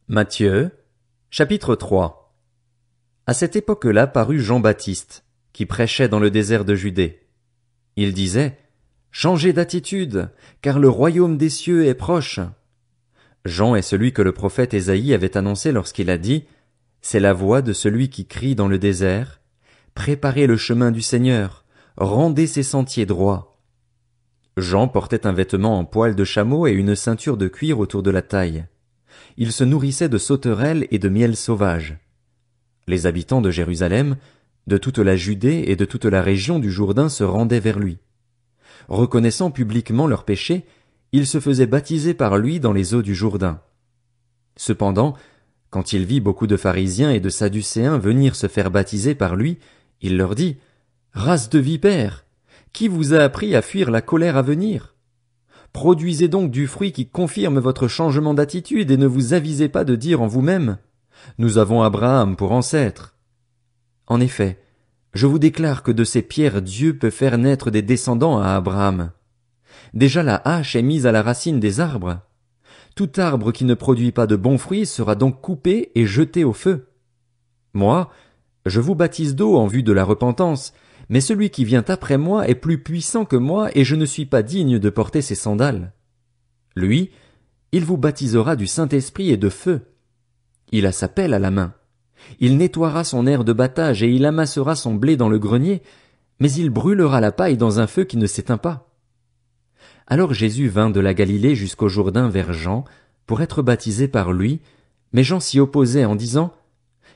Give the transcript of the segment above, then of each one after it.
Matthieu, chapitre 3. À cette époque-là parut Jean-Baptiste, qui prêchait dans le désert de Judée. Il disait, Changez d'attitude, car le royaume des cieux est proche. Jean est celui que le prophète Ésaïe avait annoncé lorsqu'il a dit, C'est la voix de celui qui crie dans le désert, Préparez le chemin du Seigneur, rendez ses sentiers droits. Jean portait un vêtement en poil de chameau et une ceinture de cuir autour de la taille. Il se nourrissait de sauterelles et de miel sauvage. Les habitants de Jérusalem, de toute la Judée et de toute la région du Jourdain se rendaient vers lui. Reconnaissant publiquement leurs péchés, ils se faisaient baptiser par lui dans les eaux du Jourdain. Cependant, quand il vit beaucoup de pharisiens et de sadducéens venir se faire baptiser par lui, il leur dit, Race de vipères, qui vous a appris à fuir la colère à venir? Produisez donc du fruit qui confirme votre changement d'attitude et ne vous avisez pas de dire en vous-même, Nous avons Abraham pour ancêtre. En effet, je vous déclare que de ces pierres Dieu peut faire naître des descendants à Abraham. Déjà la hache est mise à la racine des arbres. Tout arbre qui ne produit pas de bons fruits sera donc coupé et jeté au feu. Moi, je vous baptise d'eau en vue de la repentance, mais celui qui vient après moi est plus puissant que moi et je ne suis pas digne de porter ses sandales. Lui, il vous baptisera du Saint-Esprit et de feu. Il a sa pelle à la main. Il nettoiera son aire de battage et il amassera son blé dans le grenier, mais il brûlera la paille dans un feu qui ne s'éteint pas. Alors Jésus vint de la Galilée jusqu'au Jourdain vers Jean, pour être baptisé par lui, mais Jean s'y opposait en disant,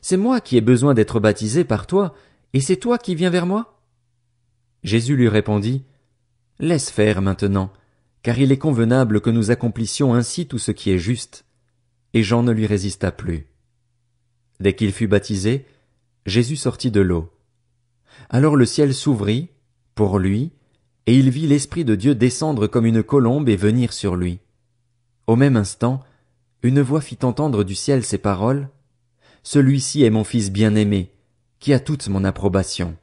C'est moi qui ai besoin d'être baptisé par toi, et c'est toi qui viens vers moi? Jésus lui répondit, Laisse faire maintenant, car il est convenable que nous accomplissions ainsi tout ce qui est juste. Et Jean ne lui résista plus. Dès qu'il fut baptisé, Jésus sortit de l'eau. Alors le ciel s'ouvrit, pour lui, et il vit l'Esprit de Dieu descendre comme une colombe et venir sur lui. Au même instant, une voix fit entendre du ciel ces paroles, Celui-ci est mon Fils bien-aimé, qui a toute mon approbation.